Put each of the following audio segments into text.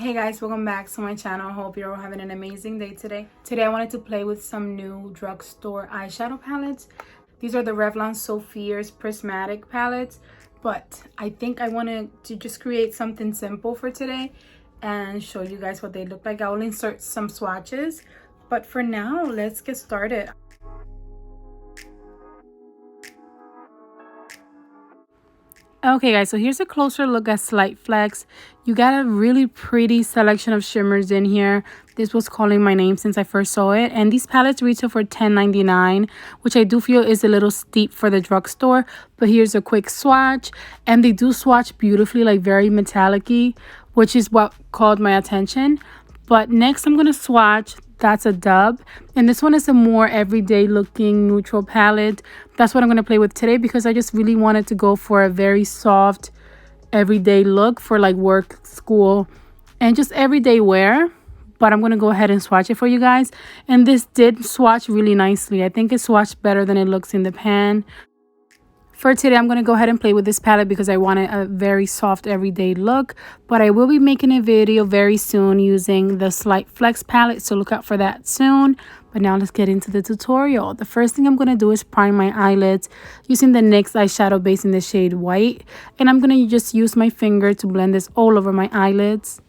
Hey guys, welcome back to my channel. Hope you're all having an amazing day today. Today I wanted to play with some new drugstore eyeshadow palettes. These are the Revlon Sophia's Prismatic palettes, but I think I wanted to just create something simple for today and show you guys what they look like. I will insert some swatches, but for now, let's get started. Okay guys, so here's a closer look at Slight Flex. You got a really pretty selection of shimmers in here. This was calling my name since I first saw it. And these palettes retail for $10.99, which I do feel is a little steep for the drugstore. But here's a quick swatch. And they do swatch beautifully, like very metallic-y, which is what called my attention. But next I'm going to swatch That's a Dub, and this one is a more everyday looking neutral palette. That's what I'm going to play with today because I just really wanted to go for a very soft everyday look for like work, school, and just everyday wear. But I'm going to go ahead and swatch it for you guys, and this did swatch really nicely. I think it swatched better than it looks in the pan. For today, I'm going to go ahead and play with this palette because I wanted a very soft everyday look. But I will be making a video very soon using the Slight Flex palette, so look out for that soon. But now let's get into the tutorial. The first thing I'm going to do is prime my eyelids using the NYX eyeshadow base in the shade White. And I'm going to just use my finger to blend this all over my eyelids.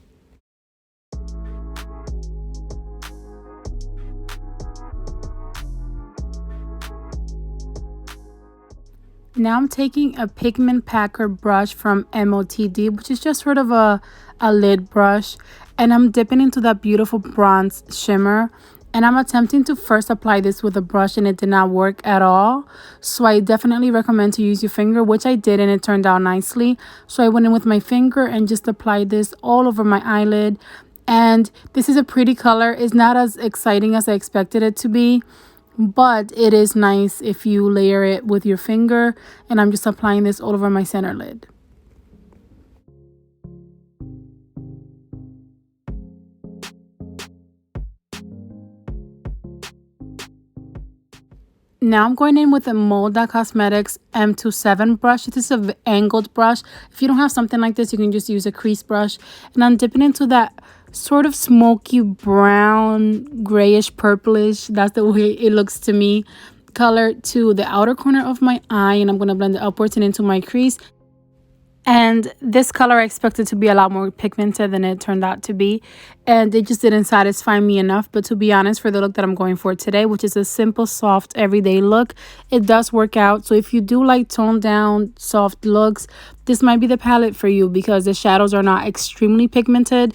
Now I'm taking a pigment packer brush from MOTD, which is just sort of a lid brush, and I'm dipping into that beautiful bronze shimmer, and I'm attempting to first apply this with a brush, and it did not work at all. So I definitely recommend to use your finger, which I did, and it turned out nicely. So I went in with my finger and just applied this all over my eyelid, and this is a pretty color. It's not as exciting as I expected it to be, but it is nice if you layer it with your finger, and I'm just applying this all over my center lid. Now I'm going in with a Molda Cosmetics M27 brush. This is an angled brush. If you don't have something like this, you can just use a crease brush, and I'm dipping into that sort of smoky brown, grayish, purplish, that's the way it looks to me, color to the outer corner of my eye, and I'm going to blend it upwards and into my crease. And this color I expected to be a lot more pigmented than it turned out to be, and it just didn't satisfy me enough. But to be honest, for the look that I'm going for today, which is a simple, soft, everyday look, it does work out. So if you do like toned down, soft looks, this might be the palette for you because the shadows are not extremely pigmented.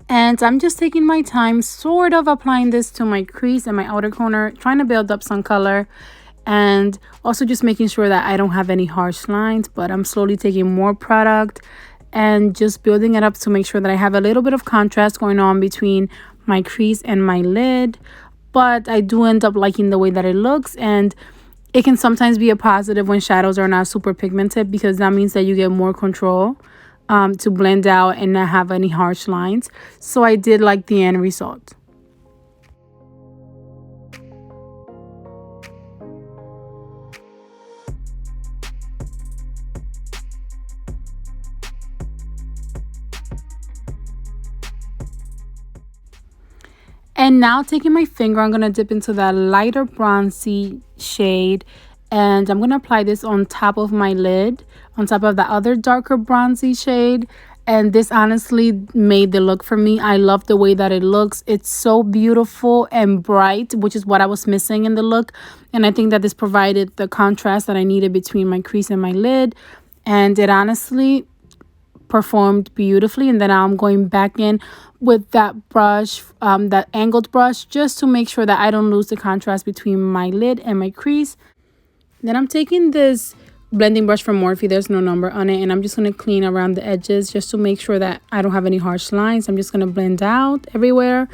And I'm just taking my time sort of applying this to my crease and my outer corner, trying to build up some color, and also just making sure that I don't have any harsh lines. But I'm slowly taking more product and just building it up to make sure that I have a little bit of contrast going on between my crease and my lid. But I do end up liking the way that it looks, and it can sometimes be a positive when shadows are not super pigmented because that means that you get more control to blend out and not have any harsh lines. So I did like the end result. And now taking my finger, I'm going to dip into that lighter bronzy shade, and I'm going to apply this on top of my lid, on top of the other darker bronzy shade. And this honestly made the look for me. I love the way that it looks. It's so beautiful and bright, which is what I was missing in the look. And I think that this provided the contrast that I needed between my crease and my lid. And it honestly performed beautifully. And then now I'm going back in with that brush, that angled brush, just to make sure that I don't lose the contrast between my lid and my crease. Then I'm taking this blending brush from Morphe, there's no number on it, and I'm just going to clean around the edges just to make sure that I don't have any harsh lines. I'm just going to blend out everywhere.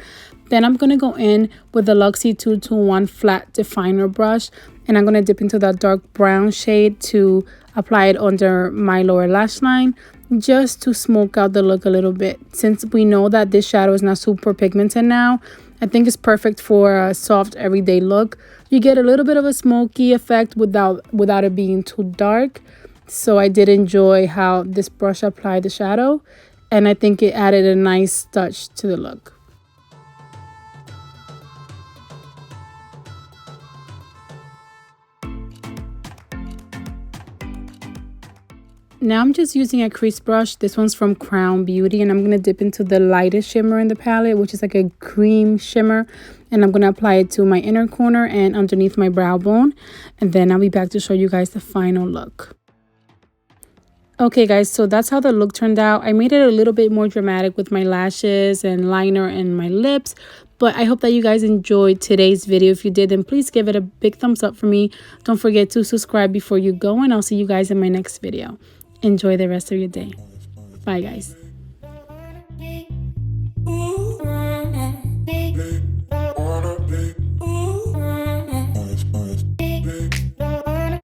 Then I'm going to go in with the Luxie 221 flat definer brush, and I'm going to dip into that dark brown shade to apply it under my lower lash line, just to smoke out the look a little bit. Since we know that this shadow is not super pigmented now, I think it's perfect for a soft everyday look. You get a little bit of a smoky effect without it being too dark. So I did enjoy how this brush applied the shadow. and I think it added a nice touch to the look. Now I'm just using a crease brush. This one's from Crown Beauty, and I'm going to dip into the lightest shimmer in the palette, which is like a cream shimmer. And I'm going to apply it to my inner corner and underneath my brow bone. And then I'll be back to show you guys the final look. Okay guys, so that's how the look turned out. I made it a little bit more dramatic with my lashes and liner and my lips. But I hope that you guys enjoyed today's video. If you did, then please give it a big thumbs up for me. Don't forget to subscribe before you go, and I'll see you guys in my next video. Enjoy the rest of your day. Bye guys.